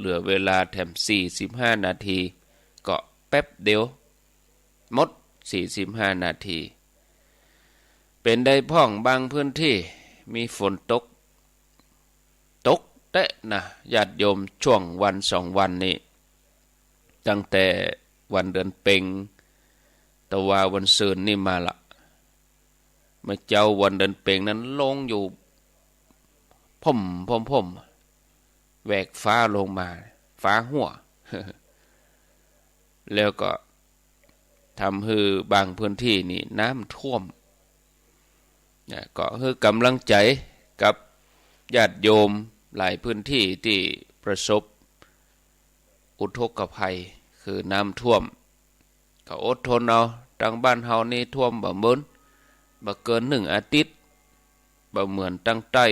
เหลือเวลาแถม45นาทีก็แป๊บเดียวหมด45นาทีเป็นได้พ่องบางพื้นที่มีฝนตกเตะนะญาติโยมช่วงวัน2วันนี้ตั้งแต่วันเดือนเพ็ญตะวาวันซืนนี่มาละเมื่อเจ้าวันเดือนเพ็ญนั้นลงอยู่พ่มแหวกฟ้าลงมาฟ้าหัว แล้วก็ทำให้บางพื้นที่นี่น้ำท่วมก็คือกำลังใจกับญาติโยมหลายพื้นที่ที่ประสบอุทกภัยคือน้ำท่วมก็อดทนเอาทางบ้านเฮานี่ท่วมบ่เกิน1อาทิตย์บ่เหมือนทางใต้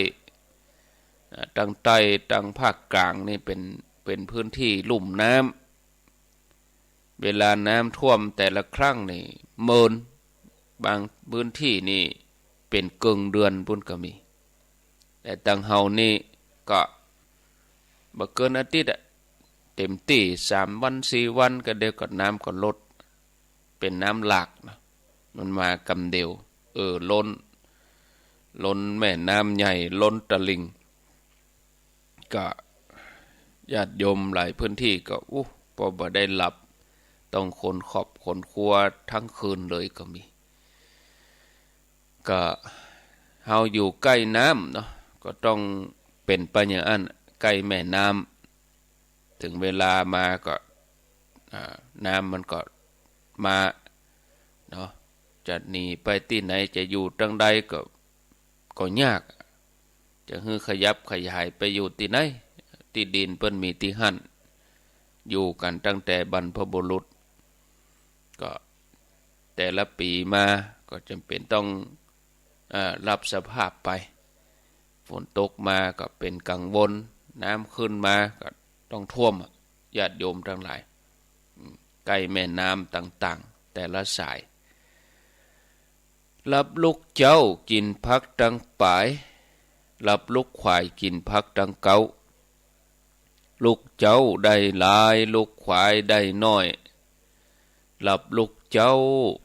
ทางภาคกลางนี่เป็นพื้นที่ลุ่มน้ำเวลาน้ำท่วมแต่ละครั้งนี่บางพื้นที่นี่เป็นเกิงเดือนพุ่นก็มีแต่ทางเฮานี่ก็บ่เกินอาทิตย์เต็มที่3วัน4วันก็เดี๋ยวก็น้ำก็ลดเป็นน้ำหลากนะมันมากำเดียวล้นแม่น้ำใหญ่ล้นตะลิ่งก็ญาติโยมหลายพื้นที่ก็พอบ่ได้หลับต้องขนครัวทั้งคืนเลยก็มีก็เฮาอยู่ใกล้น้ำเนาะก็ต้องเป็นไปอย่างนั้นใกล้แม่น้ำถึงเวลามาก็น้ำมันก็มาเนาะจะหนีไปที่ไหนจะอยู่ตรงใดก็ยากจะฮือขยับขยายไปอยู่ที่ไหนที่ดินเปิ้นมีที่หั่นอยู่กันตั้งแต่บรรพบุรุษก็แต่ละปีมาก็จำเป็นต้องรับสภาพไปฝนตกมาก็เป็นกังวลน้ำขึ้นมาก็ต้องท่วมญาติโยมทั้งหลายใกล้แม่น้ำต่างๆแต่ละสายรับลูกเจ้ากินพักดังปายรับลูกควายกินพักดังเกาลูกเจ้าได้หลายลูกควายได้น้อยรับลูกเจ้า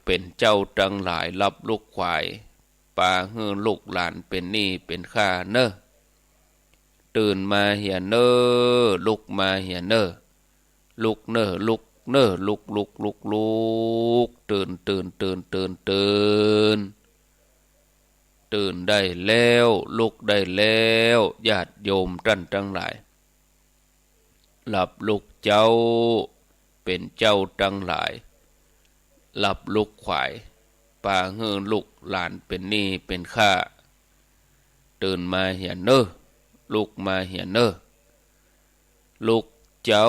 เป็นเจ้าดังหลายรับลูกควายป่าฮือลูกหลานเป็นหนี้เป็นค่าเนอตื่นมาเหียเนอลุกมาเหียเนอลุกเนอลุกเนอลุกตื่นได้แล้วลุกได้แล้วญาติโยมท่านทั้งหลายหลับลุกเจ้าเป็นเจ้าทั้งหลายหลับลุกขวายป่าฮือลูกหลานเป็นหนี้เป็นค่าตื่นมาเหียเนอลุกมาเหียเนอลุกเจ้า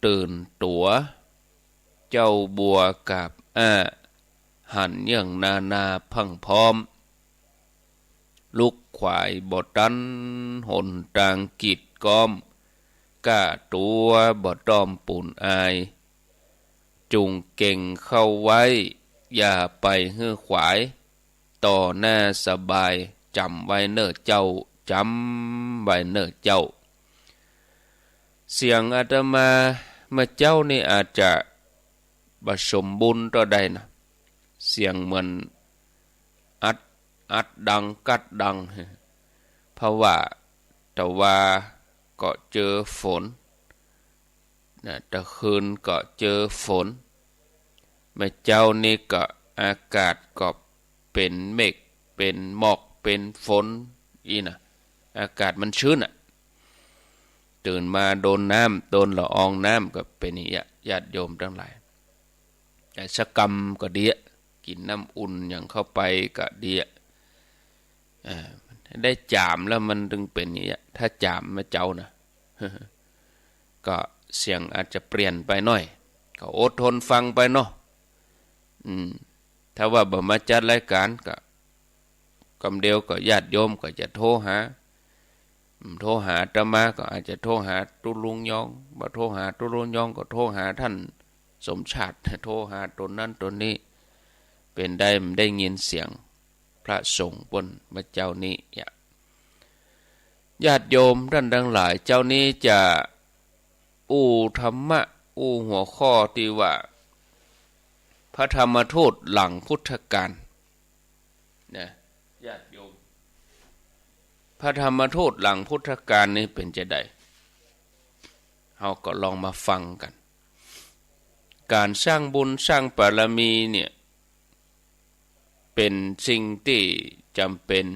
ตื่นตัวเจ้าบัวกับหันอย่างนาพังพร้อมลุกขวายบ่ตันหนทางกิดก้อมก้าตัวบ่ต้อมปุ่นอายจุงเก่งเข้าไว้อย่าไปฮื้อขวายต่อหน้าสบายจำไว้เน้อเจ้าจำไว้เน้อเจ้าเสียงอาตมาเมื่อเจ้านี่อาจจะบ่สมบูรณ์ต่อใดนะเสียงเหมือนอัดดังกัดดังเพราะว่าแต่ว่าก็เจอฝนตะคืนก็เจอฝนเมื่อเจ้านี่ก็อากาศก็เป็นเมฆเป็นหมอกเป็นฝนนะอากาศมันชื้นตื่นมาโดนน้ำโดนละอองน้ำก็เป็นอย่างนี้ญาติโยมทั้งหลายสักกรรมก็ดีกินน้ำอุ่นอย่างเข้าไปก็ดีได้จามแล้วมันถึงเป็นอย่างนี้ถ้าจามมาเจ้านะ ก็เสียงอาจจะเปลี่ยนไปหน่อยก็อดทนฟังไปเนาะถ้าว่าบ่มาจัดรายการก็กำเดียวก็ญาติโยมก็จะโทรหาอาตมาก็อาจจะโทรหาตุลุงยองบ่โทรหาตุลุงยองก็โทรหาท่านสมชาติโทรหาตนนั้นตนนี้เป็นได้ยินเสียงพระสงฆ์บนพระเจ้านี้ญาติโยมท่านทั้งหลายเจ้านี้จะ ธรรมะหัวข้อที่ว่าพระธรรมทูตหลังพุทธกาลนะญาติโยมพระธรรมทูตหลังพุทธกาลนี่เป็นจะไดเราก็ลองมาฟังกันการสร้างบุญสร้างบารมีเนี่ยเป็นสิ่งที่จำเป็น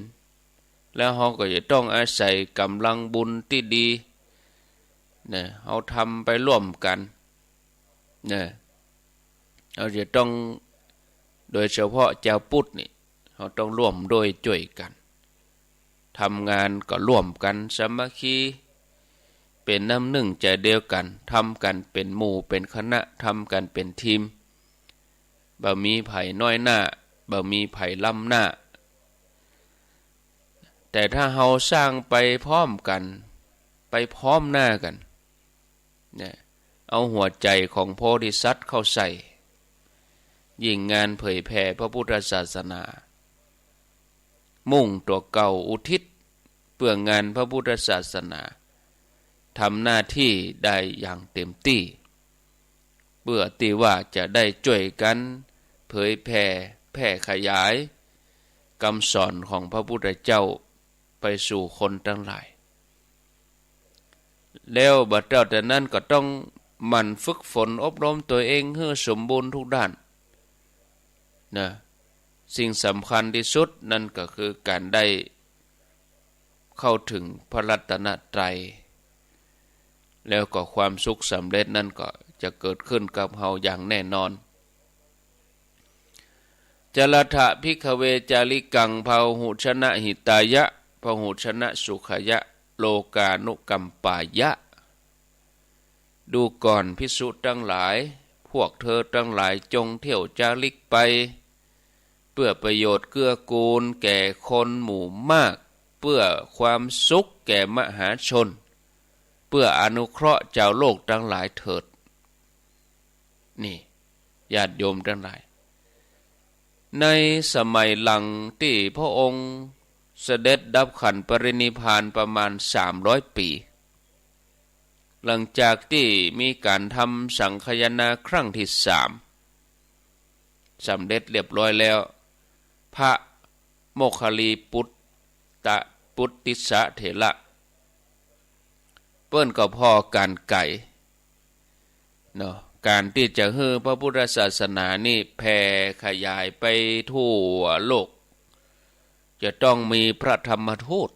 แล้วเราก็จะต้องอาศัยกำลังบุญที่ดีเนี่ยเราทำไปร่วมกันเนี่ยเราจะต้องโดยเฉพาะเจ้าพุทธนี่เราต้องร่วมโดยช่วยกันทำงานก็ร่วมกันสามัคคีเป็นน้ำหนึ่งใจเดียวกันทำกันเป็นหมู่เป็นคณะทำกันเป็นทีมบ่มีไผน้อยหน้าบ่มีไผล้ำหน้าแต่ถ้าเราสร้างไปพร้อมกันไปพร้อมหน้ากันเนี่ยเอาหัวใจของโพธิสัตว์เข้าใส่ยิ่งงานเผยแผ่พระพุทธศาสนามุ่งตัวเก่าอุทิศเพื่องานพระพุทธศาสนาทำหน้าที่ได้อย่างเต็มที่เพื่อที่ว่าจะได้ช่วยกันเผยแผ่ขยายคำสอนของพระพุทธเจ้าไปสู่คนทั้งหลายแล้วบัดเจ้าแต่นั้นก็ต้องหมั่นฝึกฝนอบรมตัวเองให้สมบูรณ์ทุกด้านนะสิ่งสำคัญที่สุดนั่นก็คือการได้เข้าถึงพระรัตนตรัยแล้วก็ความสุขสำเร็จนั่นก็จะเกิดขึ้นกับเฮาอย่างแน่นอนจลทะภิกขเวจาริกังพหุชนะหิตายะพหุชนะสุขยะโลกานุกัมปายะดูก่อนภิกษุทั้งหลายพวกเธอทั้งหลายจงเที่ยวจาริกไปเพื่อประโยชน์เกื้อกูลแก่คนหมู่มากเพื่อความสุขแก่มหาชนเพื่ออนุเคราะห์เจ้าโลกทั้งหลายเถิดนี่ญาติโยมทั้งหลายในสมัยหลังที่พระองค์เสด็จดับขันปรินิพพานประมาณ300 ปีหลังจากที่มีการทำสังฆายนาครั้งที่3สำเร็จเรียบร้อยแล้วพระโมคคัลลีปุตติสะเถระเปิ้นก็พอการไก่เนาะการที่จะให้พระพุทธศาสนานี่แผ่ขยายไปทั่วโลกจะต้องมีพระธรรมทูต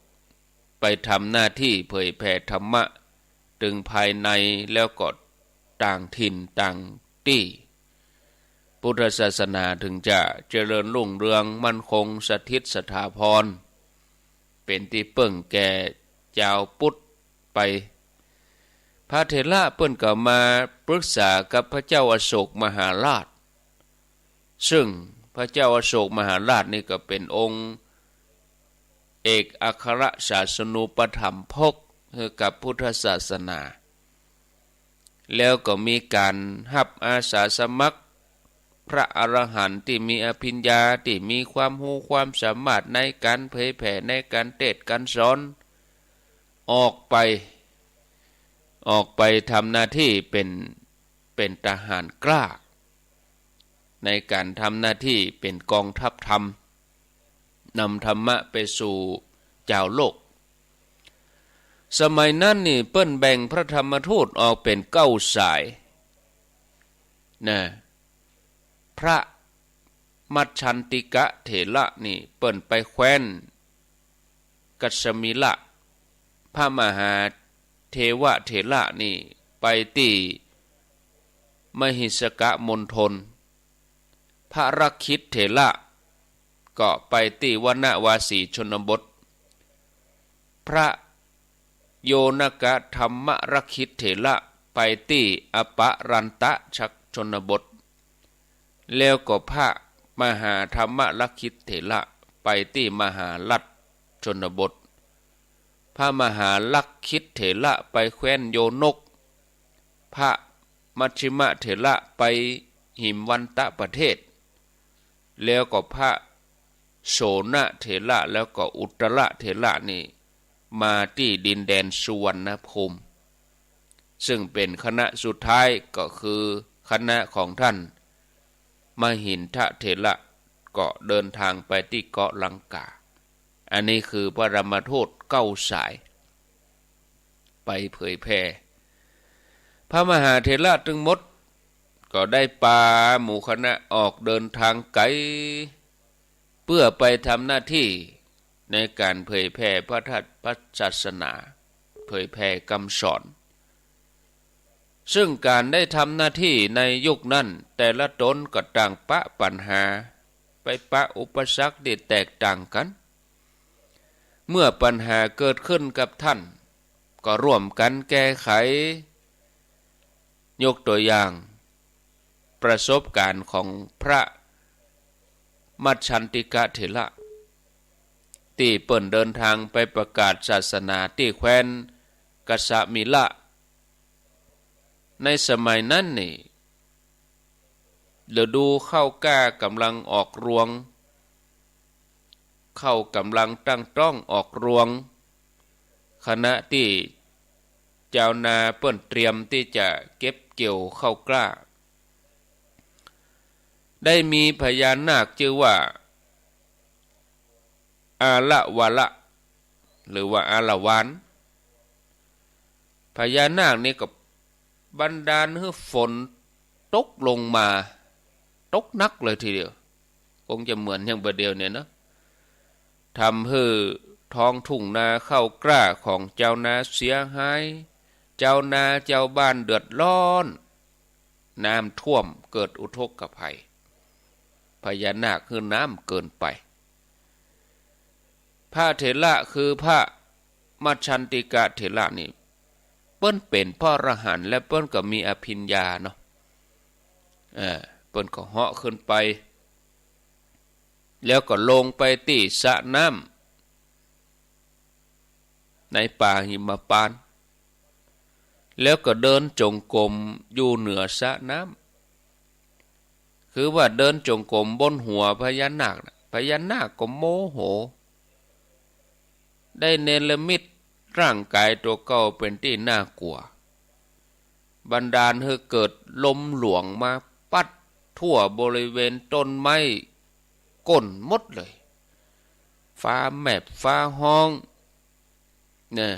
ไปทำหน้าที่เผยแผ่ธรรมะถึงภายในแล้วก็ต่างถิ่นต่างที่พุทธศาสนาถึงจะเจริญรุ่งเรืองมั่นคงสถิตสถาพรเป็นที่เปิ้งแก่เจ้าพุทธไปพระเถระเปิ้นก็มาปรึกษากับพระเจ้าอโศกมหาราชซึ่งพระเจ้าอโศกมหาราชนี่ก็เป็นองค์เอกอัครศาสนูปถัมภกให้กับพุทธศาสนาแล้วก็มีการรับอาสาสมัครพระอรหันต์ที่มีอภิญญาที่มีความรู้ความสามารถในการเผยแผ่ในการเทศน์การสอนออกไปทำหน้าที่เป็นทหารกล้าในการทำหน้าที่เป็นกองทัพธรรมนำธรรมะไปสู่เจ้าโลกสมัยนั้นนี่เปิ้นแบ่งพระธรรมทูตออกเป็น9 สายนะพระมัชชันติกะเถระนี่เปิ้นไปแคว้นกัสมิละพระมหาเทวเถระนี่ไปที่มหิสกะมณฑลพระรักขิตเถระก็ไปที่วนวาสีชนบทพระโยนกะธรรมรักขิตเถระไปที่อปรันตชักชนบทแล้วก็พระมหาธรรมรักขิตเถระไปที่มหาลัดชนบทพระมหาลักขิตเถระไปแคว้นโยนกพระมัชฌิมเถระไปหิมวันตะประเทศแล้วก็พระโสนเถระแล้วก็อุตรเถระนี่มาที่ดินแดนสุวรรณภูมิ ซึ่งเป็นคณะสุดท้ายก็คือคณะของท่านมหินทเถระก็เดินทางไปที่เกาะลังกาอันนี้คือปรมาทูต9 สายไปเผยแผ่พระมหาเถระทั้งหมดก็ได้พาหมู่คณะออกเดินทางไกลเพื่อไปทำหน้าที่ในการเผยแผ่พระศาสนาเผยแผ่คำสอนซึ่งการได้ทำหน้าที่ในยุคนั้นแต่ละตนก็ต่างปะปัญหาไปปะอุปสรรคที่แตกต่างกันเมื่อปัญหาเกิดขึ้นกับท่านก็ร่วมกันแก้ไขยกตัวอย่างประสบการณ์ของพระมัชชันติกะเถระที่เปิ่นเดินทางไปประกาศศาสนาที่แคว้นกัสสมิละในสมัยนั้นนี่ฤดูข้าวกล้ากำลังออกรวงเข้ากำลังตั้งต้องออกรวงขณะที่เจ้านาเปิ้นเตรียมที่จะเก็บเกี่ยวข้าวกล้าได้มีพญานาคชื่อว่าอาละวะละหรือว่าอาละวานพญานาคนี่ก็บันดาลให้ฝนตกลงมาตกหนักเลยทีเดียวคงจะเหมือนอย่างประเดียวเนี่ยนะทำให้ท้องทุ่งนาข้าวกล้าของเจ้านาเสียหายเจ้านาเจ้าบ้านเดือดร้อนน้ำท่วมเกิดอุทกภัยพญานาคคือน้ำเกินไปพระเถระคือพระมัชชันติกะเถระนี่เปิ้นเป็นพระอรหันต์และเปิ้นก็มีอภิญญาเนาะเปิ้นก็เหาะขึ้นไปแล้วก็ลงไปที่สระน้ำในป่าหิมพานต์แล้วก็เดินจงกรมอยู่เหนือสระน้ำคือว่าเดินจงกรมบนหัวพญานาคพญานาคก็โมโหได้เนรมิตร่างกายตัวเก่าเป็นที่น่ากลัวบันดาลให้เกิดลมหลวงมาปัดทั่วบริเวณต้นไม้ก้นหมดเลยฟ้าแมบฟ้าห้องเนี่ย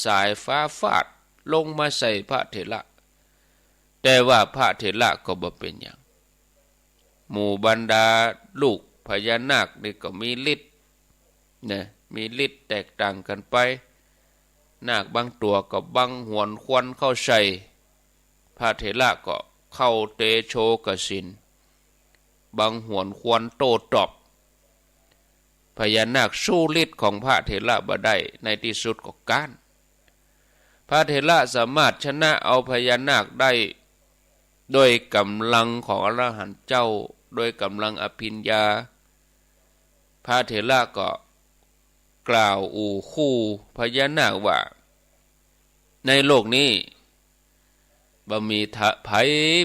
สายฟ้าฟาดลงมาใส่พระเถระแต่ว่าพระเถระก็บ่เป็นอย่างหมู่บรรดาลูกพญานาคนี่ก็มีฤทธิ์เนี่ยมีฤทธิ์แตกต่างกันไปนาคบางตัวก็บังหวนควันเข้าใส่พระเถระก็เข้าเตโชกสินบางหวนควันโตตอบพญานาคสู้ฤทธิ์ของพระเถระบ่ได้ในที่สุดก็ก้านพระเถระสามารถชนะเอาพญานาคได้โดยกำลังของอรหันต์เจ้าโดยกำลังอภิญญาพระเถระก็กล่าวอู่คู่พญานาคว่าในโลกนี้บ่มีไผ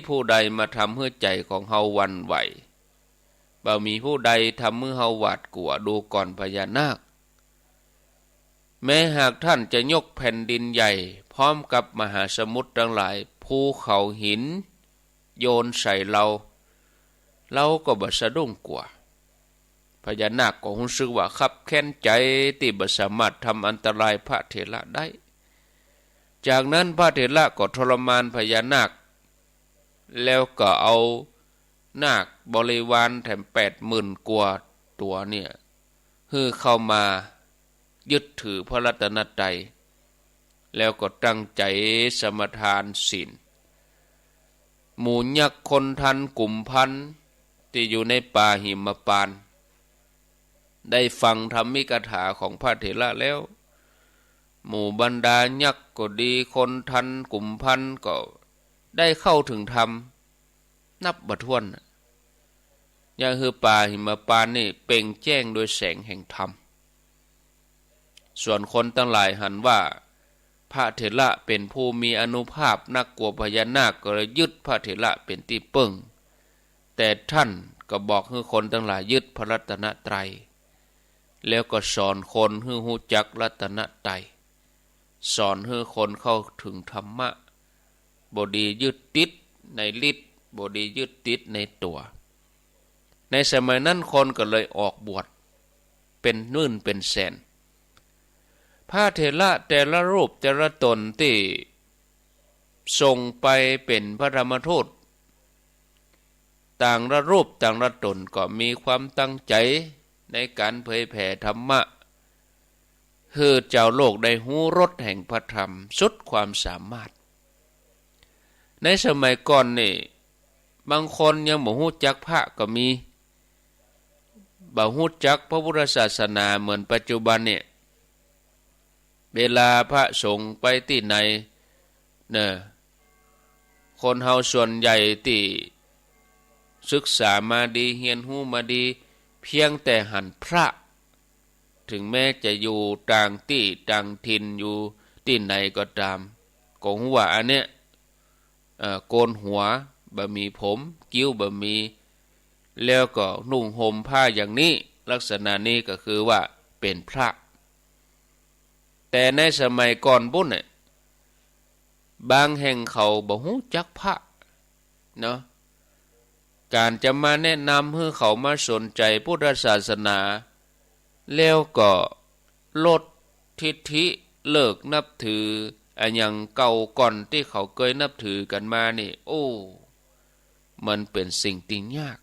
ผู้ใดมาทำให้ใจของเฮาหวั่นไหวบ่มีผู้ใดทำให้เฮาหวาดกลัวดูก่อนพญานาคแม้หากท่านจะยกแผ่นดินใหญ่พร้อมกับมหาสมุทรทั้งหลายภูเขาหินโยนใส่เราก็บ่สะดุ้งกลัวพญานาคก็รู้สึกว่าคับแค้นใจที่บ่สามารถทำอันตรายพระเถระได้จากนั้นพระเถระก็ทรมานพญานาคแล้วก็เอานาคบริวารแถม80,000 กว่าตัวเนี่ยฮือเข้ามายึดถือพระรัตนตรัยแล้วก็ตั้งใจสมทานศีลหมู่ยักษ์คนทันกลุ่มพันที่อยู่ในป่าหิมพานต์ได้ฟังธรรมิกถาของพระเถระแล้วหมู่บรรดายักษ์ก็ดีคนทันกลุ่มพันก็ได้เข้าถึงธรรมนับบ่ถ้วนอย่างคือป่าหิมพานต์นี่เปล่งแจ้งโดยแสงแห่งธรรมส่วนคนทั้งหลายหันว่าพระเถระเป็นผู้มีอานุภาพนักกว่าพญานาคก็เลยยึดพระเถระเป็นที่ปึ้งแต่ท่านก็บอกให้คนทั้งหลายยึดพระรัตนตรัยแล้วก็สอนคนให้รู้จักรัตนตรัยสอนให้คนเข้าถึงธรรมะ บ่ดียึดติดในฤทธิ์บ่ดียึดติดในตัวในสมัยนั้นคนก็เลยออกบวชเป็นหมื่นเป็นแสนพระเถระแต่ละรูปแต่ละตนที่ส่งไปเป็นพระธรรมทูตต่างละรูปต่างละตนก็มีความตั้งใจในการเผยแผ่ธรรมะให้เจ้าโลกได้หู้รสแห่งพระธรรมสุดความสามารถในสมัยก่อนนี่บางคนยังบ่ฮู้จักพระก็มีบ่ฮู้จักพระพุทธศาสนาเหมือนปัจจุบันเนี่ยเวลาพระสงฆ์ไปที่ไหนเนี่ยคนเฮาส่วนใหญ่ที่ศึกษามาดีเรียนรู้มาดีเพียงแต่หันพระถึงแม้จะอยู่ต่างที่ต่างถิ่นอยู่ที่ไหนก็ตามก็ฮู้ว่าอันเนี้ยโกนหัวบ่มีผมกิ้วบ่มีแล้วก็นุ่งห่มผ้าอย่างนี้ลักษณะนี้ก็คือว่าเป็นพระแต่ในสมัยก่อนบุญเนี่ยบางแห่งเขาบ่ฮู้จักพระเนาะการจะมาแนะนำให้เขามาสนใจพุทธศาสนาแล้วก็ลดทิฐิเลิกนับถืออันยังเก่าก่อนที่เขาเคยนับถือกันมานี่โอ้มันเป็นสิ่งที่ยาก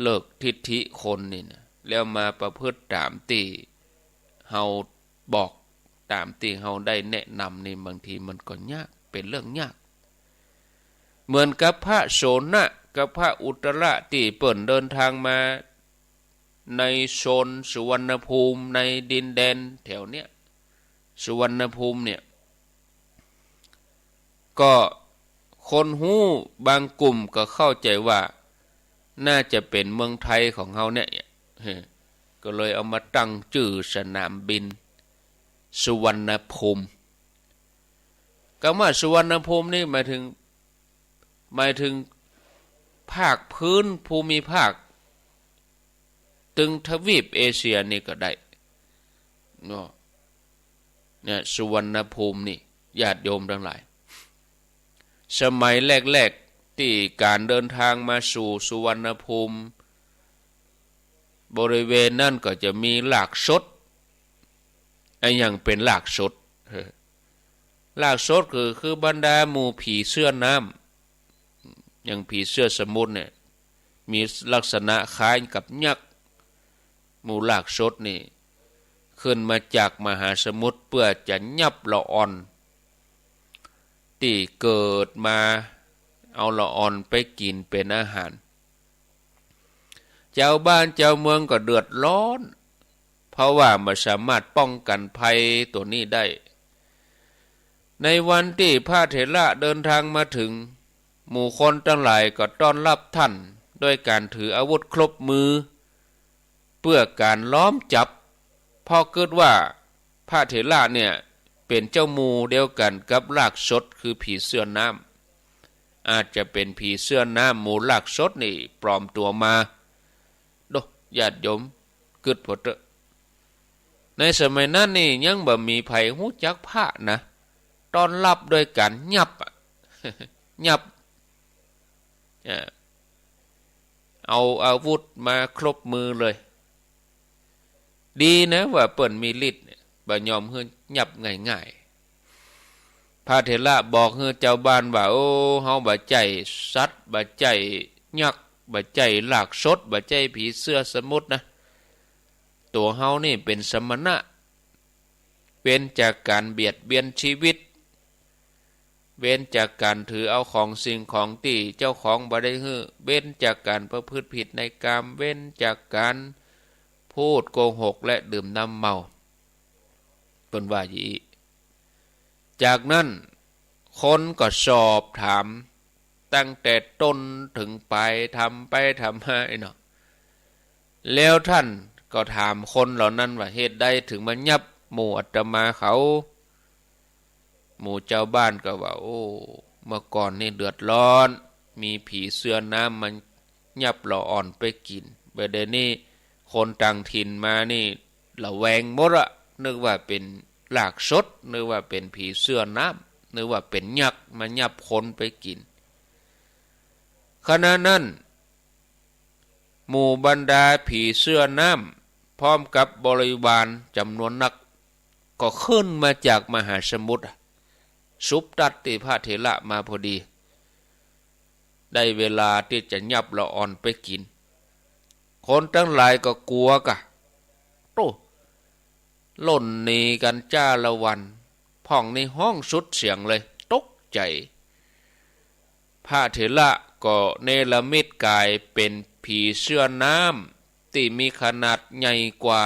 เลิกทิฐิคนนี่นะแล้วมาประพฤติตามที่เฮาบอกตามที่เฮาได้แนะนำนี่บางทีมันก็ยากเป็นเรื่องยากเหมือนกับพระโสนะกับพระอุตระที่เปิ่นเดินทางมาในโซนสุวรรณภูมิในดินแดนแถวเนี้ยสุวรรณภูมิเนี่ยก็คนฮู้บางกลุ่มก็เข้าใจว่าน่าจะเป็นเมืองไทยของเฮาเนี่ยก็เลยเอามาตั้งชื่อสนามบินสุวรรณภูมิคำว่าสุวรรณภูมินี่หมายถึงภาคพื้นภูมิภาคตึงทวีปเอเชียนี่ก็ได้เนาะเนี่ยสุวรรณภูมินี่ญาติโยมทั้งหลายสมัยแรกๆที่การเดินทางมาสู่สุวรรณภูมิบริเวณนั่นก็จะมีหลากสดไอ้อย่างเป็นหลากสดหลากสดคือบรรดาหมู่ผีเสื้อน้ำอย่างผีเสื้อสมุทรเนี่ยมีลักษณะคล้ายกับยักษ์หมู่หลากสดนี่ขึ้นมาจากมหาสมุทรเพื่อจะยับละอ่อนที่เกิดมาเอาละอ่อนไปกินเป็นอาหารเจ้าบ้านเจ้าเมืองก็เดือดร้อนเพราะว่าไม่สามารถป้องกันภัยตัวนี้ได้ในวันที่พระเถระเดินทางมาถึงหมู่คนทั้งหลายก็ต้อนรับท่านด้วยการถืออาวุธครบมือเพื่อการล้อมจับเพราะเกิดว่าพระเถระเนี่ยเป็นเจ้าหมู่เดียวกันกับลากสดคือผีเสื้อน้ำอาจจะเป็นผีเสื้อน้ำหมู่ลากสดนี่ปลอมตัวมาโดญาติโยมกึดพอเตอะในสมัยนั้นนี่ยังบ่มีไผฮู้จักพระนะต้อนรับโดยการยับยับเอาอาวุธมาครบมือเลยดีนะว่าเปิ้นมีฤทธิ์บ่ยอมให้ยับง่ายๆพระเถระบอกให้เจ้าบ้านว่าโอ้เฮาบ่ใจสัตว์บ่ใจยักษ์บ่ใจลากสดบ่ใจผีเสื้อสมุทรนะตัวเฮานี่เป็นสมณะเป็นจากการเบียดเบียนชีวิตเว้นจากการถือเอาของสิ่งของที่เจ้าของบ่ได้ให้เว้นจากการประพฤติผิดในกามเว้นจากการพูดโกหกและดื่มน้ำเมาเป็นว่าอย่างนี้จากนั้นคนก็สอบถามตั้งแต่ต้นถึงปลายทำไปทำมาเนาะแล้วท่านก็ถามคนเหล่านั้นว่าเหตุใดถึงมายับหมู่อาตมาเขาหมู่เจ้าบ้านก็ว่าโอ้เมื่อก่อนนี่เดือดร้อนมีผีเสื้อน้ำมันยับละอ่อนไปกินเดี๋ยวนี้คนต่างถิ่นมานี่ระแวงหมดอะนึกว่าเป็นหลากสดนึกว่าเป็นผีเสื้อน้ หรือว่าเป็นยักษ์มายับคนไปกินขณะนั้นหมู่บรรดาผีเสื้อน้ำพร้อมกับบริวารจำนวนนักก็ขึ้นมาจากมหาสมุทรซุบตัดติพระเถระมาพอดีได้เวลาที่จะยับละอ่อนไปกินคนทั้งหลายก็กลัวกะโตล่นหนีกันจ้าละวันพ่องในห้องสุดเสียงเลยตกใจพระเถระก็เนรมิตกายเป็นผีเสื้อน้ำที่มีขนาดใหญ่กว่า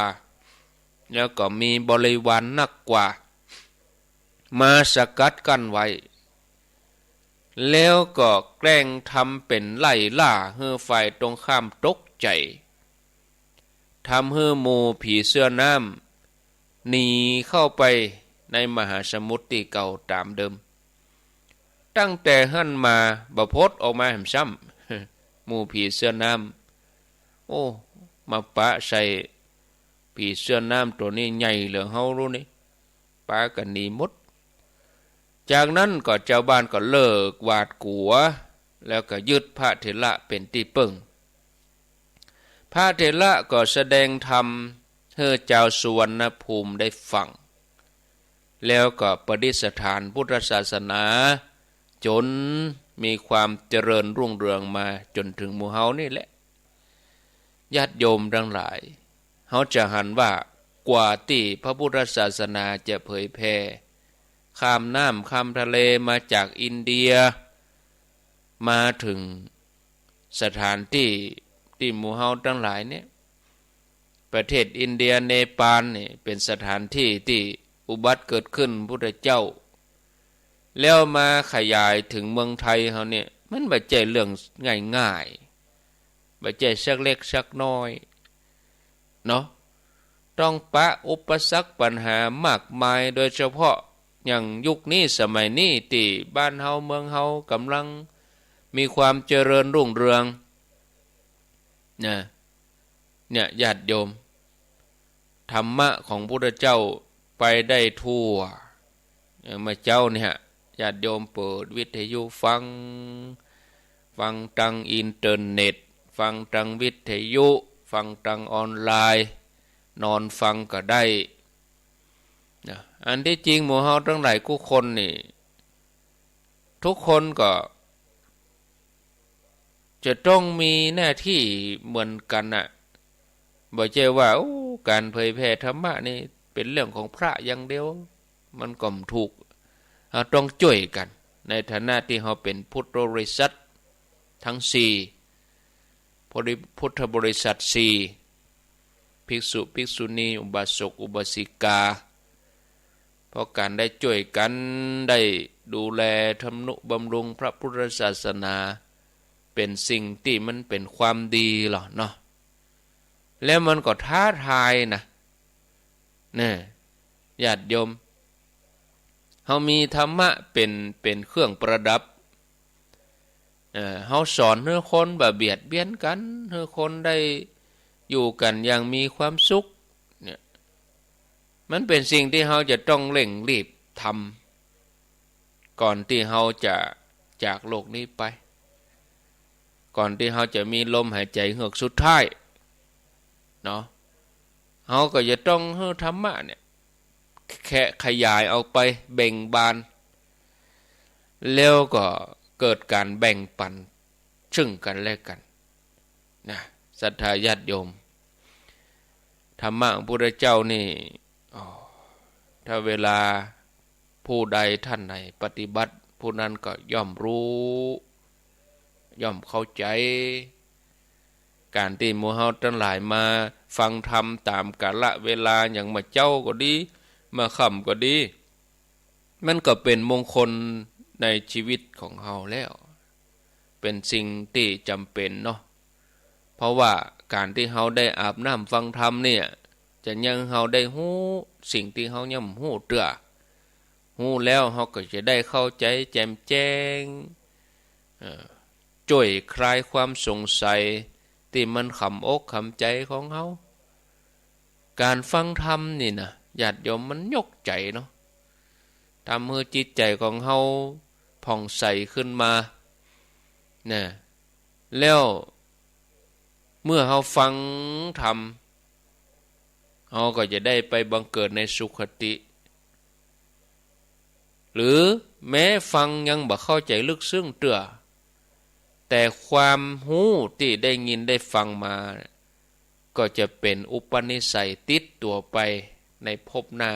แล้วก็มีบริวารนักกว่ามาสกัดกั้นไว้แล้วก็แกล้งทำเป็นไล่ล่าให้ฝ่ายตรงข้ามตกใจทำให้หมู่ผีเสื้อน้ำหนีเข้าไปในมหาสมุทรที่เก่าตามเดิมตั้งแต่หั่นมาบพดออกมาแหมซ้ำหมู่ผีเสื้อน้ำโอ้มาปะใส่ผีเสื้อน้ำตัวนี้ใหญ่เหลือเฮารู้นี่ปะกันหนีหมดจากนั้นก็เจ้าบ้านก็เลิกหวาดกลัวแล้วก็ยึดพระเถระเป็นที่พึ่งพระเถระก็แสดงธรรมให้เจ้าสุวรรณภูมิได้ฟังแล้วก็ประดิษฐานพุทธศาสนาจนมีความเจริญรุ่งเรืองมาจนถึงหมู่เฮานี่แหละญาติโยมทั้งหลายเฮาจะหันว่ากว่าที่พระพุทธศาสนาจะเผยแพร่ข้ามน้ำข้ามทะเลมาจากอินเดียมาถึงสถานที่หมู่เฮาทั้งหลายเนี่ยประเทศอินเดียเนปาลนี่เป็นสถานที่ที่อุบัติเกิดขึ้นพุทธเจ้าแล้วมาขยายถึงเมืองไทยเฮาเนี่ยมันบ่ใช่เรื่องง่ายๆบ่ใช่สักเล็กสักน้อยเนาะต้องปะอุปสรรคปัญหามากมายโดยเฉพาะอย่างยุคนี้สมัยนี้ที่บ้านเฮาเมืองเฮากำลังมีความเจริญรุ่งเรืองเนี่ยญาติโยมธรรมะของพุทธเจ้าไปได้ทั่วเมื่อเจ้าเนี่ยญาติโยมเปิดวิทยุฟังทางอินเทอร์เน็ตฟังทางวิทยุฟังทางออนไลน์นอนฟังก็ได้อันที่จริงหมู่เฮาทั้งหลายทุกคนนี่ทุกคนก็จะต้องมีหน้าที่เหมือนกันน่ะบ่ใช่ว่าการเผยแพร่ธรรมะนี่เป็นเรื่องของพระอย่างเดียวมันก็ไม่ถูกเราต้องช่วยกันในฐานะที่เราเป็นพุทธบริษัททั้ง4พุทธบริษัท4ภิกษุภิกษุณีอุบาสกอุบาสิกาเพราะการได้ช่วยกันได้ดูแลทำนุบำรุงพระพุทธศาสนาเป็นสิ่งที่มันเป็นความดีหรอเนาะแล้วมันก็ท้าทายนะเนี่ยญาติโยมเฮามีธรรมะเป็นเครื่องประดับเฮาสอนให้คนบ่เบียดเบียนกันให้คนได้อยู่กันอย่างมีความสุขเนี่ยมันเป็นสิ่งที่เฮาจะต้องเร่งรีบทำก่อนที่เฮาจะจากโลกนี้ไปก่อนที่เฮาจะมีลมหายใจเฮือกสุดท้ายเนาะเฮาก็จะต้องให้ธรรมะเนี่ยแค่ขยายออกไปแบ่งบานแล้วก็เกิดการแบ่งปันซึ่งกันและกันนะศรัทธาญาติโยมธรรมะของพระพุทธเจ้านี่ถ้าเวลาผู้ใดท่านไหนปฏิบัติผู้นั้นก็ย่อมรู้ย่อมเข้าใจการที่หมู่เฮาทั้งหลายมาฟังธรรมตามกาลเวลาอย่างมาเจ้าก็ดีมาค่ำก็ดีมันก็เป็นมงคลในชีวิตของเฮาแล้วเป็นสิ่งที่จำเป็นเนาะเพราะว่าการที่เฮาได้อาบน้ำฟังธรรมเนี่ยจะยังเฮาได้ฮู้สิ่งที่เฮายังฮู้เตื้อฮู้แล้วเฮาก็จะได้เข้าใจแจ่มแจ้งช่วยคลายความสงสัยที่มันขำอกขำใจของเฮาการฟังธรรมนี่นะญาติโยมมันยกใจเนาะ ทำให้จิตใจของเฮาผ่องใสขึ้นมาเนี่ยแล้วเมื่อเฮาฟังธรรมเฮาก็จะได้ไปบังเกิดในสุคติหรือแม้ฟังยังบ่เข้าใจลึกซึ้งเตื้อแต่ความรู้ที่ได้ยินได้ฟังมาก็จะเป็นอุปนิสัยติดตัวไปในภพหน้า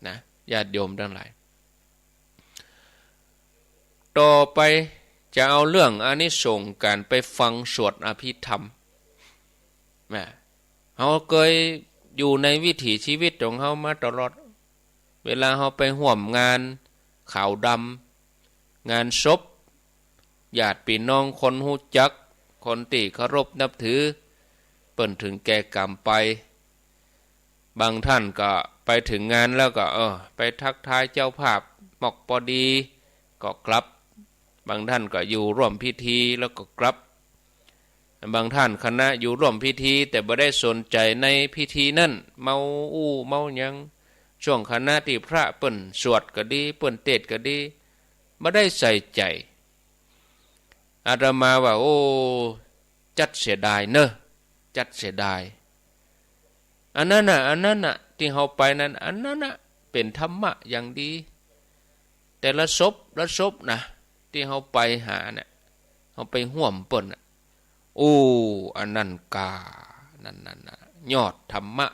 นะญาติโยมทั้งหลายต่อไปจะเอาเรื่องอานิสงส์การไปฟังสวดอภิธรรมเฮาเคยอยู่ในวิถีชีวิตของเฮามาตลอดเวลาเฮาไปร่วมงานขาวดำงานศพญาติพี่น้องคนรู้จักคนที่เคารพนับถือเปิ้นถึงแก่กรรมไปบางท่านก็ไปถึงงานแล้วก็ไปทักทายเจ้าภาพหมอกพอดีก็กลับบางท่านก็อยู่ร่วมพิธีแล้วก็กลับบางท่านคณะอยู่ร่วมพิธีแต่บ่ได้สนใจในพิธีนั้นเมาเมาหยังช่วงคณะที่พระเปิ้นสวดก็ดีเปิ้นเทศน์ก็ดีบ่ได้ใส่ใจอาตมาว่าจัดเสียดายเนอะจัดเสียดายอันนั้นน่ะที่เฮาไปนั้นอันนั้นน่ะเป็นธรรมะอย่างดีแต่ละศพนะที่เฮาไปหาเนี่ยเฮาไปร่วมเปิ้นอันนั้นกานั่นน่ะยอดธรรมะ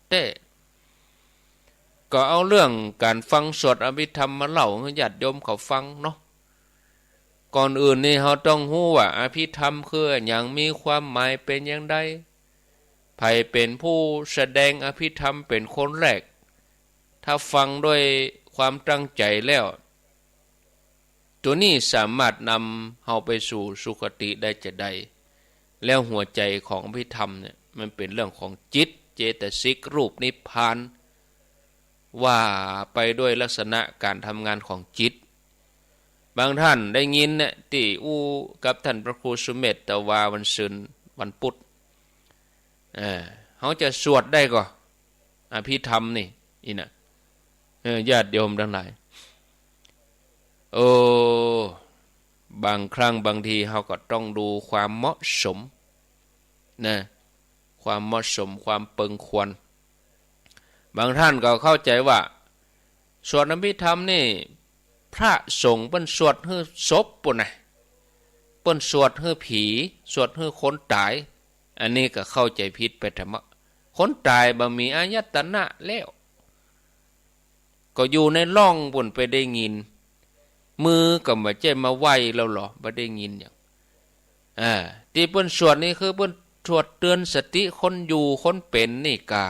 แท้ๆก็เอาเรื่องการฟังสวดอภิธรรมมาเล่าให้ญาติโยมเขาฟังเนาะก่อนอื่นนี่เฮาต้องรู้ว่าอภิธรรมคือหยังมีความหมายเป็นอย่างใดไผเป็นผู้แสดงอภิธรรมเป็นคนแรกถ้าฟังด้วยความตั้งใจแล้วตัวนี้สามารถนำเฮาไปสู่สุคติได้จะใดแล้วหัวใจของอภิธรรมเนี่ยมันเป็นเรื่องของจิตเจตสิกรูปนิพพานว่าไปด้วยลักษณะการทำงานของจิตบางท่านได้ยินเนี่ยที่กับท่านพระครูสุเมธตวาวันศุกร์วันพุธเขาจะสวดได้ก็อภิธรรมนี่นะญาติโยมทั้งหลายบางครั้งบางทีเขาก็ต้องดูความเหมาะสมนะความเหมาะสมความเปิงควรบางท่านก็เข้าใจว่าสวดอภิธรรมนี่พระสงฆ์เปิ้นสวดให้ศพปุ่นน่ะเปิ้นสวดให้ผีสวดให้คนตายอันนี้ก็เข้าใจผิดไปธรรมะคนตายบ่มีอายตนะแล้วก็อยู่ในร่องปุ่นไปได้ยินมือก็บ่ใช่มาไหวแล้วหรอบ่ได้ยินหยังที่เปิ้นสวดนี่คือเปิ้นสวดเตือนสติคนอยู่คนเป็นนี่กา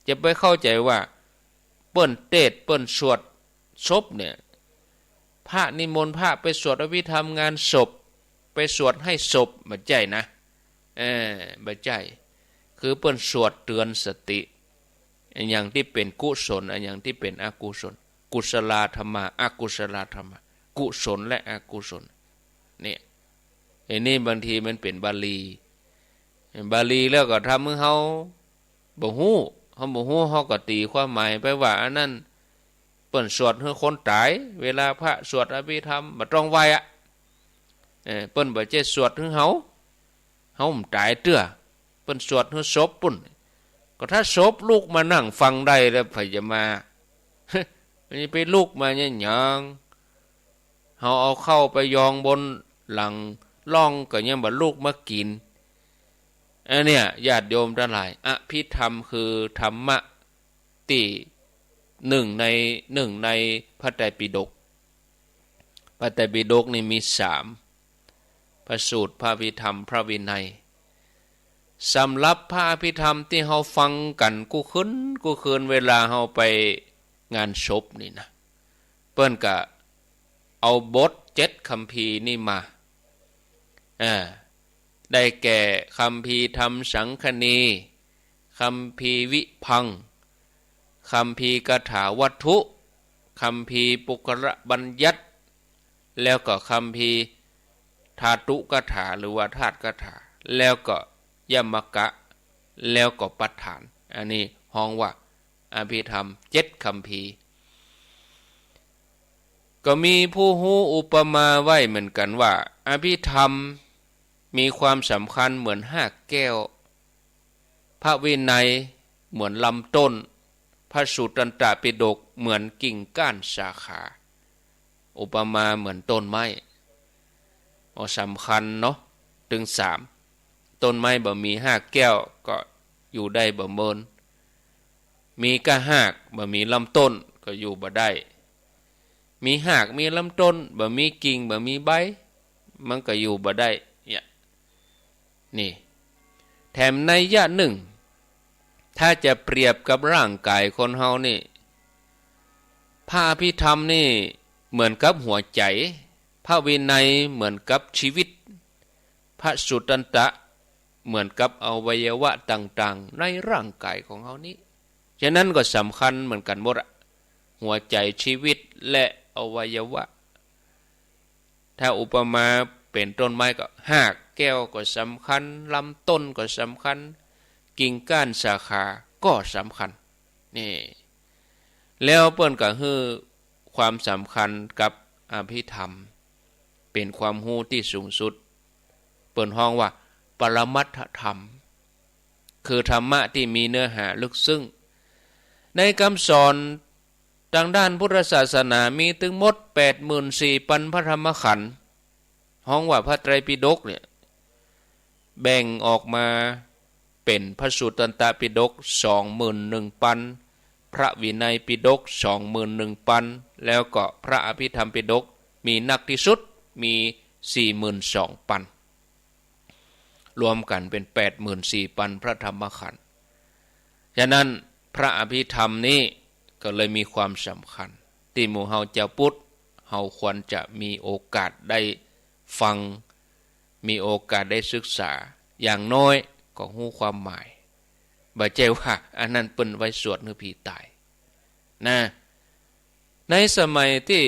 จะไปเข้าใจว่าเปิ้นเทศน์เปิ้นสวดศพเนี่ยพระนิมนต์พระไปสวดอภิธรรมงานศพไปสวดให้ศพบ่ใช่นะบ่ใช่คือเปิ้นสวดเตือนสติอันอย่างที่เป็นกุศลอันอย่างที่เป็นอกุศลกุศลธรรมะอกุศลธรรมะกุศลและอกุศลเนี่ยอันนี้บางทีมันเป็นบาลีแล้วก็ทำให้เฮาบ่ฮู้เฮาก็ตีความหมายไปว่าอันนั้นเปิ้นสวดให้คนตายเวลาพระสวดอภิธรรมบ่ต้องไหวเปิ้นบ่ใช่สวดให้เฮาตายเตื้อเปิ้นสวดให้ศพปุ่นก็ถ้าศพลูกมานั่งฟังได้แล้วไผจะมามันไปลูกมาเนี่ยหยังเฮาเอาเข้าไปยองบนหลังล่องก็ยังบ่ลูกมากินอันเนี้ยญาติโยมทั้งหลายอภิธรรมคือธรรมะที่หนึ่งในพระไตรปิฎกพระไตรปิฎกนี่มี3พระสูตรพระอภิธรรมพระวินัยสำหรับพระอภิธรรมที่เฮาฟังกันกูคืนเวลาเฮาไปงานศพนี่นะเปิ้นก็เอาบท7คัมภีร์นี่มาได้แก่คัมภีร์ธรรมสังคณีคัมภีร์วิพังค์คัมภีร์กถาวัตถุคัมภีร์ปุกระบัญญัติแล้วก็คัมภีร์ธาตุกถาหรือว่าธาตุกถาแล้วก็ยมกะแล้วก็ปัฏฐานอันนี้ฮ้องว่าอภิธรรม7คัมภีร์ ก็มีผู้ฮู้อุปมาไว้เหมือนกันว่าอภิธรรมมีความสำคัญเหมือนหากแก้วพระวินัยเหมือนลำต้นพระสูตตันตปิฎกเหมือนกิ่งก้านสาขาอุปมาเหมือนต้นไม้สำคัญเนาะถึงสามต้นไม้บ่มีหากแก้วก็อยู่ได้บ่เมินมีกะหากบ่มีลำต้นก็อยู่บ่ได้มีหากมีลำต้นบ่มีกิ่งบ่มีใบมันก็อยู่บ่ได้เนี่ยนี่แถมในยะหนึ่งถ้าจะเปรียบกับร่างกายคนเฮานี่พระอภิธรรมนี่เหมือนกับหัวใจพระวินัยเหมือนกับชีวิตพระสุตตันตะเหมือนกับอวัยวะต่างๆในร่างกายของเฮานี้ฉะนั้นก็สำคัญเหมือนกันหมดหัวใจชีวิตและอวัยวะถ้าอุปมาเป็นต้นไม้ก็หากแก้วก็สำคัญลำต้นก็สำคัญกิ่งก้านสาขาก็สำคัญนี่แล้วเปิ้นก็คือความสำคัญกับอภิธรรมเป็นความรู้ที่สูงสุดเปิ้นฮ้องว่าปรมัตถธรรมคือธรรมะที่มีเนื้อหาลึกซึ้งในคำสอนทางด้านพุทธศาสนามีถึงหมด 84,000 พระธรรมขันธ์ฮ้องว่าพระไตรปิฎกเนี่ยแบ่งออกมาเป็นพระสูตรตันตปิฎก 21,000 พระวินัยปิฎก 21,000 แล้วก็พระอภิธรรมปิฎกมีนักที่สุดมี 42,000 รวมกันเป็น 84,000 พระธรรมขันธ์ฉะนั้นพระอภิธรรมนี้ก็เลยมีความสำคัญที่หมู่เฮาเจ้าพุทธเฮาควรจะมีโอกาสได้ฟังมีโอกาสได้ศึกษาอย่างน้อยก็รู้ความหมายบ่ใช่ว่าอันนั้นเปิ้นไว้สวดหรือผีตายนะในสมัยที่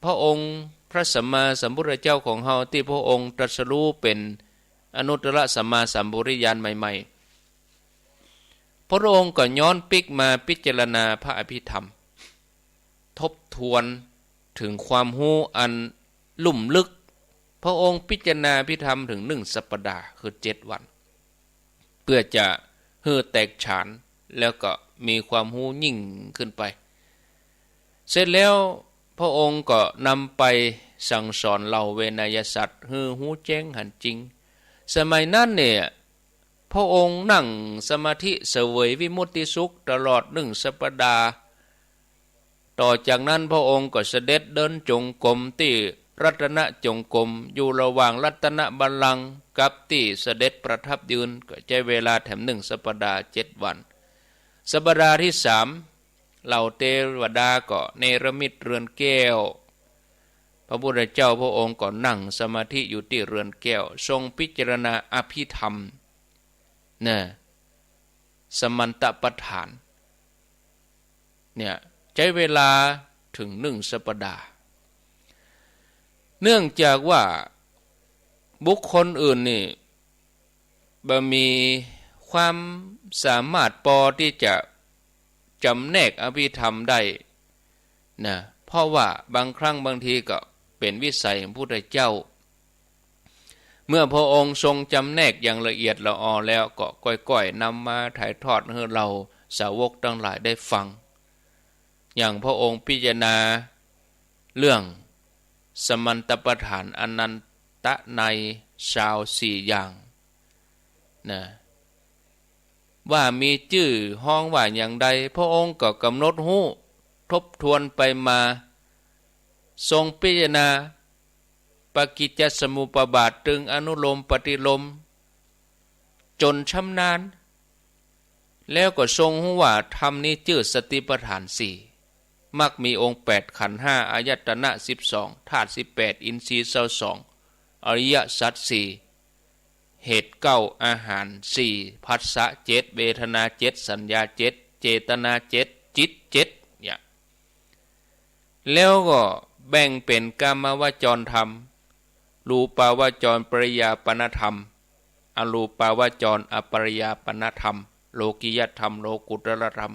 พระองค์พระสัมมาสัมพุทธเจ้าของเฮาที่พระองค์ตรัสรู้เป็นอนุตตรสัมมาสัมโพธิญาณใหม่ๆพระองค์ก็ย้อนปิกมาพิจารณาพระอภิธรรมทบทวนถึงความรู้อันลุ่มลึกพระองค์พิจารณาอภิธรรมถึง1 สัปดาห์คือ7 วันเพื่อจะให้แตกฉานแล้วก็มีความรู้ยิ่งขึ้นไปเสร็จแล้วพระองค์ก็นำไปสั่งสอนเหล่าเวนยสัตว์ให้รู้แจ้งหันจริงสมัยนั้นเนี่ยพระองค์นั่งสมาธิเสวยวิมุตติสุขตลอด1 สัปดาห์ต่อจากนั้นพระองค์ก็เสด็จเดินจงกรมที่รัตนจงกรมอยู่ระหว่างรัตนบัลลังก์กับที่เสด็จประทับยืนก็ใช้เวลาแถม1 สัปดาห์7 วันสัปดาห์ที่3เหล่าเทวดาก็เนรมิตเรือนแก้วพระพุทธเจ้าพระองค์ก็นั่งสมาธิอยู่ที่เรือนแก้วทรงพิจารณาอภิธรรมนะสมันตปฐานเนี่ยใช้เวลาถึง1 สัปดาห์เนื่องจากว่าบุคคลอื่นนี่บ่มีความสามารถพอที่จะจำแนกอภิธรรมได้นะเพราะว่าบางครั้งบางทีก็เป็นวิสัยของพระพุทธเจ้าเมื่อพระองค์ทรงจำแนกอย่างละเอียดละออแล้วก็ค่อยๆนำมาถ่ายทอดให้เราสาวกทั้งหลายได้ฟังอย่างพระองค์พิจารณาเรื่องสมันตปฐานอนันตนัยชาว4 อย่างนะว่ามีชื่อห้องว่าอย่างใดพระองค์ก็กำหนดรู้ทบทวนไปมาทรงพิจารณาปกิจจสมุปบาทตึงอนุโลมปฏิโลมจนชำนาญแล้วก็ทรงรู้ว่าธรรมนี้ชื่อสติปัฏฐาน4มักมีองค์8ขันธ์5อายตนะ12ธาตุ18อินทรีย์22อริยสัจ4เหตุ9อาหาร4ผัสสะ7เวทนา7สัญญา7เจตนา7จิต7เนี่ยแล้วก็แบ่งเป็นกามวจรธรรมรูปาวจรปริยาปนธรรมอรูปาวจรอปริยาปนธรรมโลกิยธรรมโลกุตตรธรรม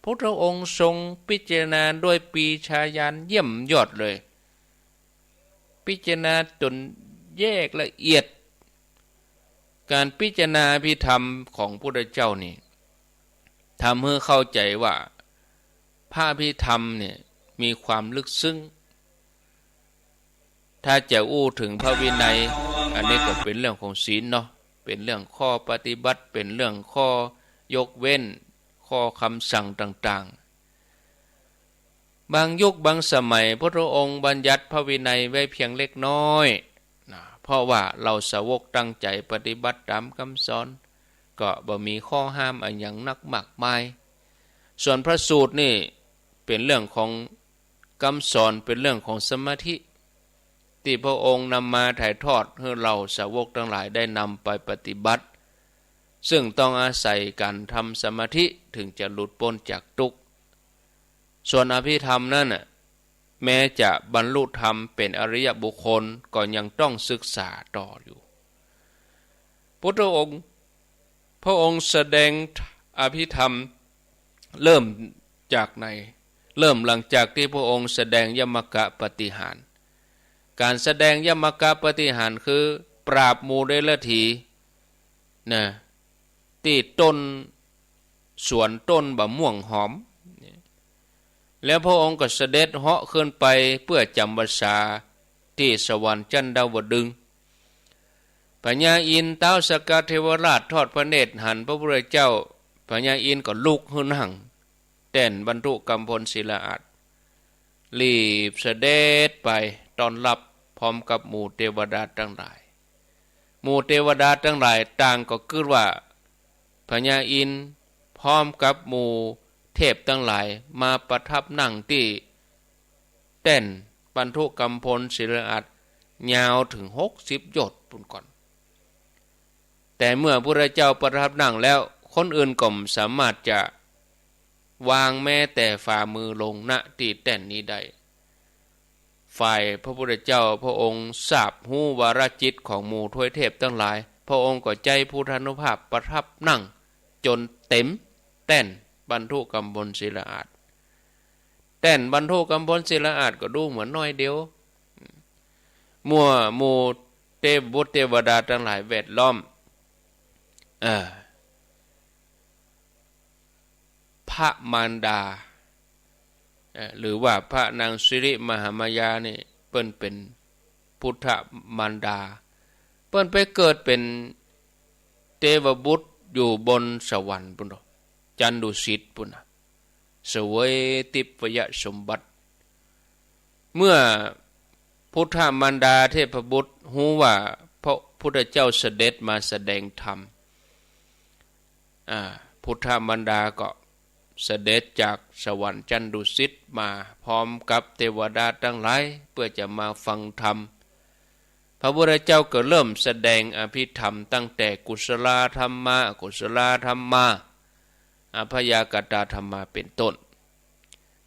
พระองค์ทรงพิจารณาด้วยปีชาญาณเยี่ยมยอดเลย พิจารณาจนแยกละเอียดการพิจารณาอภิธรรมของพระพุทธเจ้านี่ทำให้เข้าใจว่าพระอภิธรรมเนี่ยมีความลึกซึ้งถ้าจะอู้ถึงพระวินัยอันนี้ก็เป็นเรื่องของศีลเนาะเป็นเรื่องข้อปฏิบัติเป็นเรื่องข้อยกเว้นข้อคำสั่งต่างๆบางยุคบางสมัยพระองค์บัญญัติพระวินัยไว้เพียงเล็กน้อยนะเพราะว่าเราสาวกตั้งใจปฏิบัติตามคำสอนก็บ่มีข้อห้ามอะไรอย่างนักมากมายส่วนพระสูตรนี่เป็นเรื่องของคำสอนเป็นเรื่องของสมาธิที่พระองค์นำมาถ่ายทอดให้เราสาวกทั้งหลายได้นำไปปฏิบัติซึ่งต้องอาศัยการทำสมาธิถึงจะหลุดพ้นจากทุกข์ส่วนอภิธรรมนั่นน่ะแม้จะบรรลุธรรมเป็นอริยบุคคลก็ยังต้องศึกษาต่ออยู่พระองค์แสดงอภิธรรมเริ่มจากไหนเริ่มหลังจากที่พระองค์แสดงยมกะปฏิหารการแสดงยมกะปฏิหารคือปราบมูเดลถีนะที่ต้นสวนต้นบะม่วงหอมแล้วพระองค์ก็เสด็จเหาะขึ้นไปเพื่อจำพรรษาที่สวรรค์จันดาวดึงส์พญาอินทร์ท้าวสักกะเทวราชทอดพระเนตรหันพระพุทธเจ้าพญาอินทร์ก็ลุกขึ้นนั่งเต้นบรรทุกำพลศิลาอาสน์รีบเสด็จไปต้อนรับพร้อมกับหมู่เทวดาทั้งหลายหมู่เทวดาทั้งหลายต่างก็คิดว่าพญาอินทร์พร้อมกับหมู่เทพทั้งหลายมาประทับนั่งที่เต้นบรรทุกกำพลศิลาอาสน์ยาวถึง60 โยชน์ปุ่นก่อนแต่เมื่อพระเจ้าประทับนั่งแล้วคนอื่นก็ไม่สามารถจะวางแม้แต่ฝ่ามือลงณที่แต้นนี้ได้ฝ่ายพระพุทธเจ้าพระองค์ทราบหู้วาระจิตของหมู่ทวยเทพทั้งหลายพระองค์ก็ใจพุทธานุภาพประทับนั่งจนเต็มแต้นบรรทุกำพลศิลาอาสน์แต้นบรรทุกำพลศิลาอาสน์ก็ดูเหมือนน้อยเดียวหมู่เทพบุตรเทวดาทั้งหลายแวดล้อมพระมารดาหรือว่าพระนางสิริมหามายานี่เปิ้นเป็นพุทธมารดาเปิ้นไปเกิดเป็นเทวบุตรอยู่บนสวรรค์ปุ่นจันดุสิตปุ่นเสวยทิพยสมบัติเมื่อพุทธมารดาเทพบุตรรู้ว่าพระพุทธเจ้าเสด็จมาแสดงธรรมพุทธมารดาก็เสด็จจากสวรรค์จันดุสิตมาพร้อมกับเทวดาทั้งหลายเพื่อจะมาฟังธรรมพระพุทธเจ้าก็เริ่มแสดงอภิธรรมตั้งแต่กุศลธรรมะอกุศลธรรมะอภยากตธรรมะเป็นต้น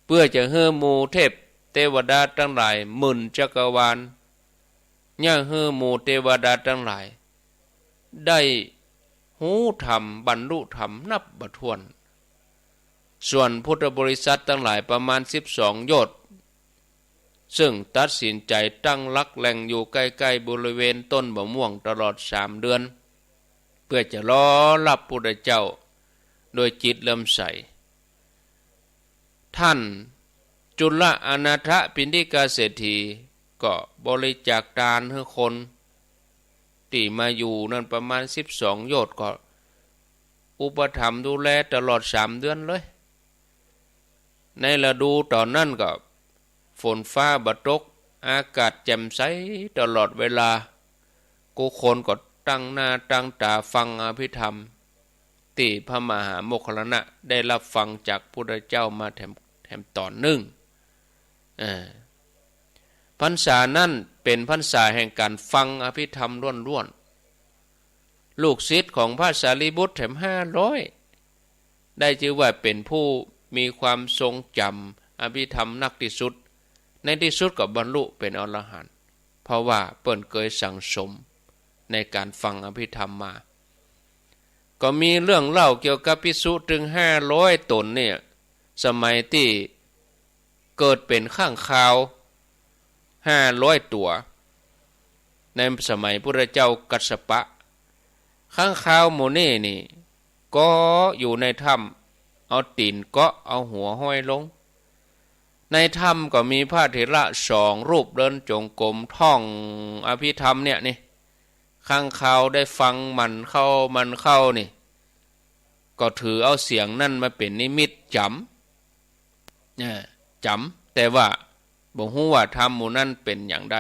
เพื่อจะให้หมู่เทพเทวดาทั้งหลายหมื่นจักรวาลย่าให้หมู่เทวดาทั้งหลายได้หูธรรมบรรลุธรรมนับบ่ถ้วนส่วนพุทธบริษัททั้งหลายประมาณ12 โยชน์ซึ่งตัดสินใจตั้งหลักแหล่งอยู่ใกล้ๆบริเวณต้นมะม่วงตลอด3 เดือนเพื่อจะรอรับพุทธเจ้าโดยจิตเลื่อมใสท่านจุลอนาถปิณฑิกเศรษฐีก็บริจาคทานให้คนที่มาอยู่นั่นประมาณ12 โยชน์ก็อุปถัมภ์ดูแลตลอด3 เดือนเลยในฤดูตอนนั้นก็ฝนฟ้าบ่ตกอากาศแจ่มใสตลอดเวลาผู้คนก็ตั้งหน้าตั้งตาฟังอภิธรรมที่พระมหาโมคคัลลานะได้รับฟังจากพระพุทธเจ้ามาแถมต่อเนื่องพรรษานั้นเป็นพรรษาแห่งการฟังอภิธรรมล้วนๆลูกศิษย์ของพระสารีบุตรแถม500ได้ชื่อว่าเป็นผู้มีความทรงจำอภิธรรมนักที่สุดในที่สุดก็บรรลุเป็นอรหันต์เพราะว่าเปิ้นเคยสั่งสมในการฟังอภิธรรมมาก็มีเรื่องเล่าเกี่ยวกับภิกษุถึง500 ตนเนี่ยสมัยที่เกิดเป็นข้างคาว500 ตัว ในสมัยพระเจ้ากัสสปะข้างคาวหมูนี่นี่ก็อยู่ในถ้ำเอาตีนเกาะเอาหัวห้อยลงในถ้ำก็มีพระเถระ2 รูปเดินจงกรมท่องอภิธรรมเนี่ยนี่ข้างคาวได้ฟังมันเข้านี่ก็ถือเอาเสียงนั่นมาเป็นนิมิตจำแต่ว่าบ่ฮู้ว่าธรรมหมู่นั้นเป็นอย่างใด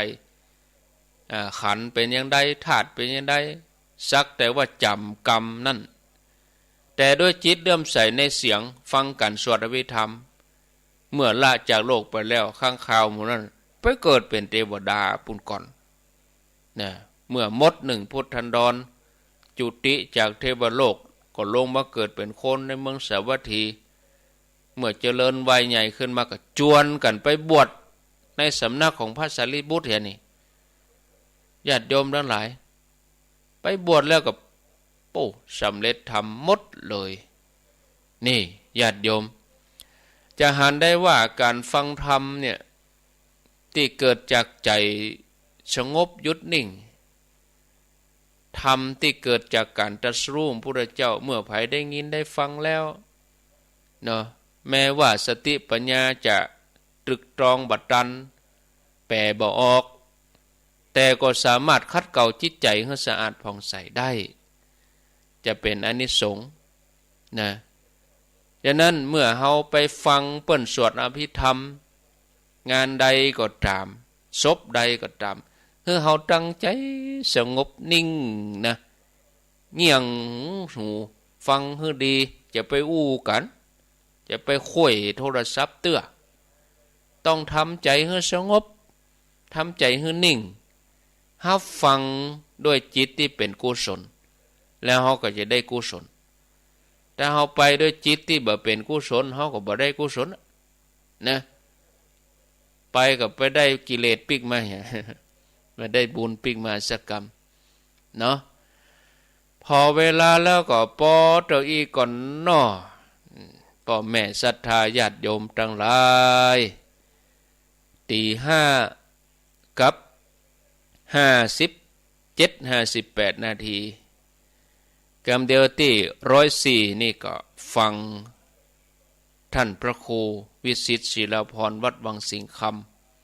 ขันธ์เป็นอย่างใดธาตุเป็นอย่างใดสักแต่ว่าจำกรรมนั่นแต่ด้วยจิตเลื่อมใสในเสียงฟังกันสวดอภิธรรมเมื่อละจากโลกไปแล้วข้างคาวหมู่นั้นไปเกิดเป็นเทวดาปุ่นก่อนนะเมื่อมด1 พุทธันดรจุติจากเทวโลกก็ลงมาเกิดเป็นคนในเมืองสาวัตถีเมื่อเจริญวัยใหญ่ขึ้นมาก็จวนกันไปบวชในสำนักของพระสารีบุตรเห็นนี่ญาติโยมทั้งหลายไปบวชแล้วกับสำเร็จธรรมหมดเลยนี่ญาติโยมจะหันได้ว่าการฟังธรรมเนี่ยที่เกิดจากใจสงบหยุดนิ่งธรรมที่เกิดจากการตรัสรู้ของพระเจ้าเมื่อไผได้ยินได้ฟังแล้วเนาะแม้ว่าสติปัญญาจะตรึกตรองบัดดันแปลบ่ออกแต่ก็สามารถคัดเกลาจิตใจให้สะอาดผ่องใสได้จะเป็นอานิสงส์นะฉะนั้นเมื่อเฮาไปฟังเปิ้นสวดอภิธรรมงานใดก็ตามศพใดก็ตามเฮาตั้งใจสงบนิ่งนะเงี่ยงหูฟังให้ดีจะไปอู้กันจะไปคุยโทรศัพท์เตื้อต้องทำใจให้สงบทำใจให้นิ่งรับฟังด้วยจิตที่เป็นกุศลแล้วเฮาก็จะได้กุศลถ้าเฮาไปด้วยจิตที่บ่เป็นกุศลเฮาก็บ่ได้กุศลนะไปก็ไปได้กิเลสปิกมาไม่ได้บุญปิกมาสักกรรมเนาะพอเวลาแล้วก็ปอเจ้าอีก่อนน้อพ่อแม่ศรัทธาญาติโยมทั้งหลายตี5กับ57-58 นาทีกำเดียวที่104นี่ก็ฟังท่านพระครูวิสิตศิลาพรวัดวังสิงห์ค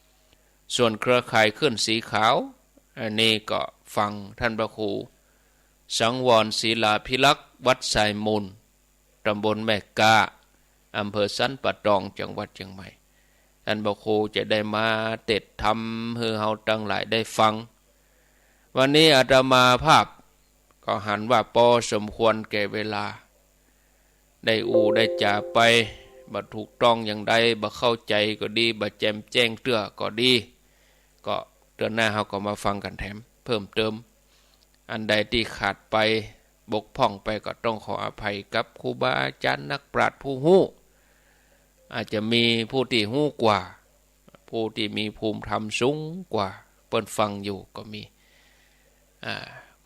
ำส่วนเครือข่ายขึ้นสีขาวอันนี้ก็ฟังท่านพระครูสังวรศิลาภิลักษ์วัดสายมูลตำบลแม่กาอำเภอสันป่าตองจังหวัดเชียงใหม่ท่านพระครูจะได้มาเทศธรรมให้เฮาทั้งหลายได้ฟังวันนี้อาตมาภาพก็หันว่าพอสมควรแก่เวลาได้ได้จ่าไปบ่ถูกต้องอย่างใดบ่เข้าใจก็ดีบ่แจ่มแจ้งเตื้อก็ดีก็เดือนหน้าเฮาก็มาฟังกันแถมเพิ่มเติมอันใดที่ขาดไปบกพร่องไปก็ต้องขออภัยกับครูบาอาจารย์นักปราชญ์ผู้ฮู้อาจจะมีผู้ที่ฮู้กว่าผู้ที่มีภูมิธรรมสูงกว่าเปิ้นฟังอยู่ก็มี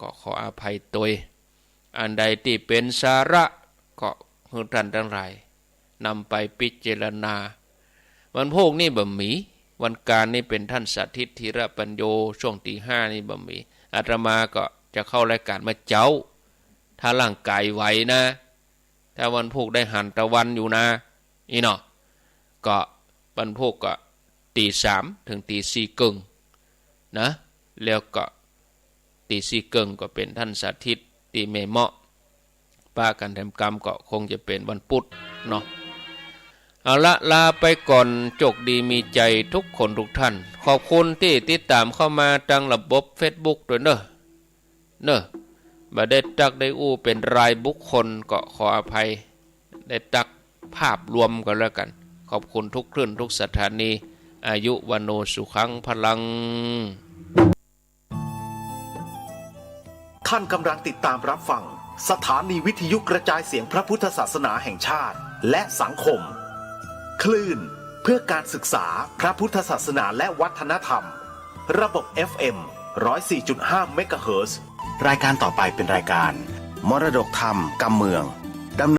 ก็ขออภัยตัวอันใดที่เป็นสาระก็ให้ท่านทั้งหลายนำไปพิจารณาวันพวกนี้บ่มีวันการนี้เป็นท่านสาธิตธีระปัญโยช่วงตี 5นี่บ่มีอาตมาก็จะเข้ารายการมาเจ้าถ้าร่างกายไหวนะถ้าวันพวกได้หันตะวันอยู่นะอีเนาะก็วันพวกก็ตี 3ถึงตี 4 กึ่งนะแล้วก็ตี 4 กึ่งก็เป็นท่านสาธิตตีเมเหมาะป้ากันทำกรรมก็คงจะเป็นวันพุธเนาะเอาละลาไปก่อนโชคดีมีใจทุกคนทุกท่านขอบคุณที่ติดตามเข้ามาทางระบบ Facebook ด้วยเนอะบ่ได้ตักได้เป็นรายบุคคลก็ขออภัยได้ตักภาพรวมกันแล้วกันขอบคุณทุกคลื่นทุกสถานีอายุวันโนสุขังพลังท่านกำลังติดตามรับฟังสถานีวิทยุกระจายเสียงพระพุทธศาสนาแห่งชาติและสังคมคลื่นเพื่อการศึกษาพระพุทธศาสนาและวัฒนธรรมระบบ FM 104.5 เมกะเฮิรตซ์รายการต่อไปเป็นรายการมรดกธรรมกำเมือง